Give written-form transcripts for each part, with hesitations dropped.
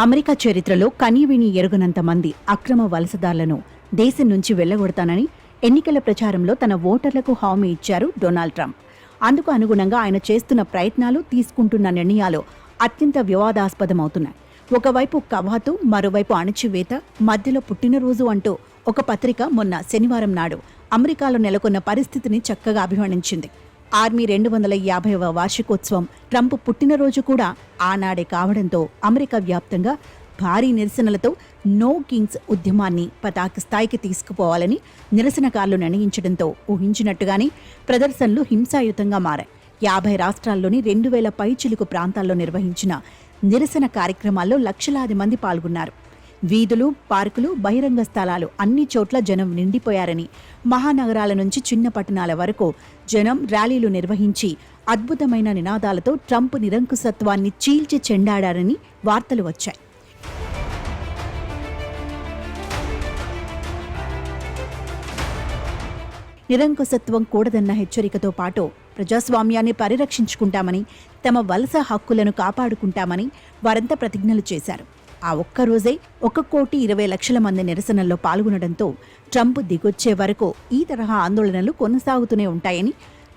America చరిత్రలో కనీవిని ఎరుగనంత మంది అక్రమ వలసదారులను దేశం నుంచి వెళ్లగొడతానని ఎన్నికల ప్రచారంలో తన ఓటర్లకు హామీ ఇచ్చారు డొనాల్డ్ ట్రంప్. అందుకు అనుగుణంగా ఆయన చేస్తున్న ప్రయత్నాలు, తీసుకుంటున్న నిర్ణయాలు అత్యంత వివాదాస్పదమవుతున్నాయి. ఒకవైపు కవాతు, మరోవైపు అణచివేత, మధ్యలో పుట్టినరోజు అంటూ ఒక పత్రిక మొన్న శనివారం నాడు అమెరికాలో నెలకొన్న పరిస్థితిని చక్కగా అభివర్ణించింది. ఆర్మీ 250వ వార్షికోత్సవం, ట్రంప్ పుట్టినరోజు కూడా ఆనాడే కావడంతో అమెరికా వ్యాప్తంగా భారీ నిరసనలతో నో కింగ్స్ ఉద్యమాన్ని పతాక స్థాయికి తీసుకుపోవాలని నిరసనకారులు నిర్ణయించడంతో ఊహించినట్టుగానే ప్రదర్శనలు హింసాయుతంగా మారాయి. 50 రాష్ట్రాల్లోని 2000 పైచిలుకు ప్రాంతాల్లో నిర్వహించిన నిరసన కార్యక్రమాల్లో లక్షలాది మంది పాల్గొన్నారు. వీధులు, పార్కులు, బహిరంగ స్థలాలు అన్ని చోట్ల జనం నిండిపోయారని, మహానగరాల నుంచి చిన్న పట్టణాల వరకు జనం ర్యాలీలు నిర్వహించి అద్భుతమైన నినాదాలతో ట్రంప్ నిరంకుశత్వాన్ని చీల్చి చెండాడారని వార్తలు వచ్చాయి. నిరంకుశత్వం కూడదన్న హెచ్చరికతో పాటు ప్రజాస్వామ్యాన్ని పరిరక్షించుకుంటామని, తమ వలస హక్కులను కాపాడుకుంటామని వారంతా ప్రతిజ్ఞలు చేశారు. ఆ ఒక్కరోజే 1,20,00,000 మంది నిరసనల్లో పాల్గొనడంతో ట్రంప్ దిగొచ్చే వరకు ఈ తరహా ఆందోళనలు కొనసాగుతూనే ఉంటాయని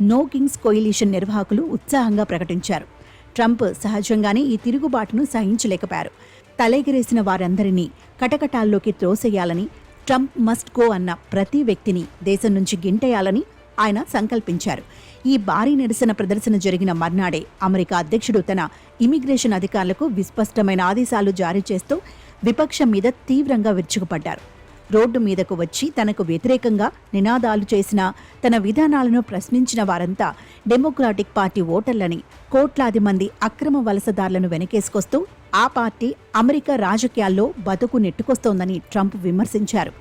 నో కింగ్స్ కోయిలిషన్ నిర్వాహకులు ఉత్సాహంగా ప్రకటించారు. ట్రంప్ సహజంగానే ఈ తిరుగుబాటును సహించలేకపోయారు. తలెగిరేసిన వారందరినీ కటకటాల్లోకి త్రోసేయాలని, ట్రంప్ మస్ట్ గో అన్న ప్రతి వ్యక్తిని దేశం నుంచి గింటేయాలని ఆయన సంకల్పించారు. ఈ భారీ నిరసన ప్రదర్శన జరిగిన మర్నాడే అమెరికా అధ్యక్షుడు తన ఇమిగ్రేషన్ అధికారులకు విస్పష్టమైన ఆదేశాలు జారీ చేస్తూ విపక్షం మీద తీవ్రంగా విరుచుకుపడ్డారు. రోడ్డు మీదకు వచ్చి తనకు వ్యతిరేకంగా నినాదాలు చేసిన, తన విధానాలను ప్రశ్నించిన వారంతా డెమోక్రాటిక్ పార్టీ ఓటర్లని, కోట్లాది మంది అక్రమ వలసదారులను వెనకేసుకొస్తూ ఆ పార్టీ అమెరికా రాజకీయాల్లో బతుకు నెట్టుకొస్తోందని ట్రంప్ విమర్శించారు.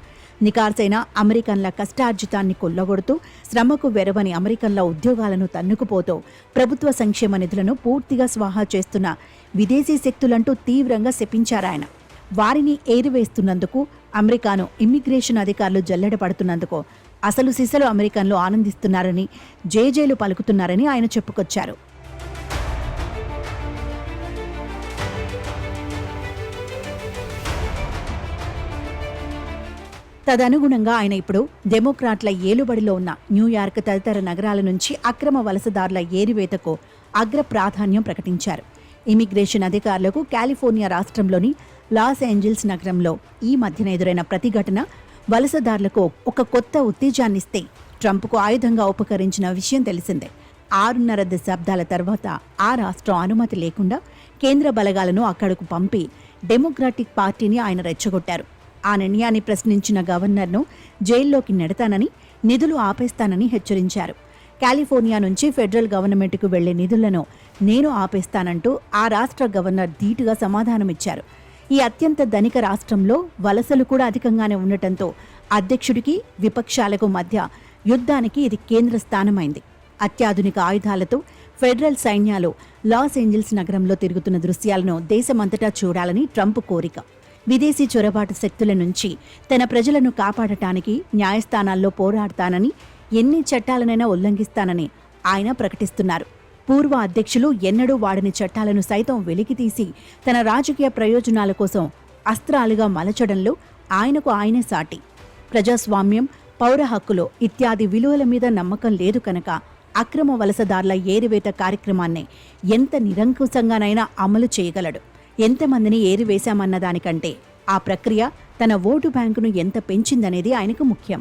నికార్సైన అమెరికన్ల కష్టార్జితాన్ని కొల్లగొడుతూ, శ్రమకు వెరవని అమెరికన్ల ఉద్యోగాలను తన్నుకుపోతూ, ప్రభుత్వ సంక్షేమ నిధులను పూర్తిగా స్వాహా చేస్తున్న విదేశీ శక్తులంటూ తీవ్రంగా శపించారాయన. వారిని ఏరివేస్తున్నందుకు, అమెరికాను ఇమ్మిగ్రేషన్ అధికారులు జల్లెడపడుతున్నందుకు అసలు సిసలు అమెరికన్లు ఆనందిస్తున్నారని, జేజేలు పలుకుతున్నారని ఆయన చెప్పుకొచ్చారు. తదనుగుణంగా ఆయన ఇప్పుడు డెమోక్రాట్ల ఏలుబడిలో ఉన్న న్యూయార్క్ తదితర నగరాల నుంచి అక్రమ వలసదారుల ఏరివేతకు అగ్ర ప్రాధాన్యం ప్రకటించారు. ఇమిగ్రేషన్ అధికారులకు కాలిఫోర్నియా రాష్ట్రంలోని లాస్ ఏంజల్స్ నగరంలో ఈ మధ్యన ఎదురైన ప్రతిఘటన వలసదారులకు ఒక కొత్త ఉత్తేజాన్నిస్తే ట్రంప్కు ఆయుధంగా ఉపకరించిన విషయం తెలిసిందే. 6.5 దశాబ్దాల తర్వాత ఆ రాష్ట్రం అనుమతి లేకుండా కేంద్ర బలగాలను అక్కడకు పంపి డెమోక్రాటిక్ పార్టీని ఆయన రెచ్చగొట్టారు. ఆ నిర్ణయాన్ని ప్రశ్నించిన గవర్నర్ను జైల్లోకి నెడతానని, నిధులు ఆపేస్తానని హెచ్చరించారు. కాలిఫోర్నియా నుంచి ఫెడరల్ గవర్నమెంట్కు వెళ్లే నిధులను నేను ఆపేస్తానంటూ ఆ రాష్ట్ర గవర్నర్ ధీటుగా సమాధానమిచ్చారు. ఈ అత్యంత ధనిక రాష్ట్రంలో వలసలు కూడా అధికంగానే ఉండటంతో అధ్యక్షుడికి, విపక్షాలకు మధ్య యుద్ధానికి ఇది కేంద్ర స్థానమైంది. అత్యాధునిక ఆయుధాలతో ఫెడరల్ సైన్యాలు లాస్ ఏంజల్స్ నగరంలో తిరుగుతున్న దృశ్యాలను దేశమంతటా చూడాలని ట్రంప్ కోరిక. విదేశీ చొరబాటు శక్తుల నుంచి తన ప్రజలను కాపాడటానికి న్యాయస్థానాల్లో పోరాడతానని, ఎన్ని చట్టాలనైనా ఉల్లంఘిస్తానని ఆయన ప్రకటిస్తున్నారు. పూర్వ అధ్యక్షులు ఎన్నడూ వాడని చట్టాలను సైతం వెలికితీసి తన రాజకీయ ప్రయోజనాల కోసం అస్త్రాలుగా మలచడంలో ఆయనకు ఆయనే సాటి. ప్రజాస్వామ్యం, పౌర హక్కులు ఇత్యాది విలువల మీద నమ్మకం లేదు కనుక అక్రమ వలసదారుల ఏరివేత కార్యక్రమాన్ని ఎంత నిరంకుశంగానైనా అమలు చేయగలడు. ఎంతమందిని ఏరివేశామన్న దానికంటే ఆ ప్రక్రియ తన ఓటు బ్యాంకును ఎంత పెంచిందనేది ఆయనకు ముఖ్యం.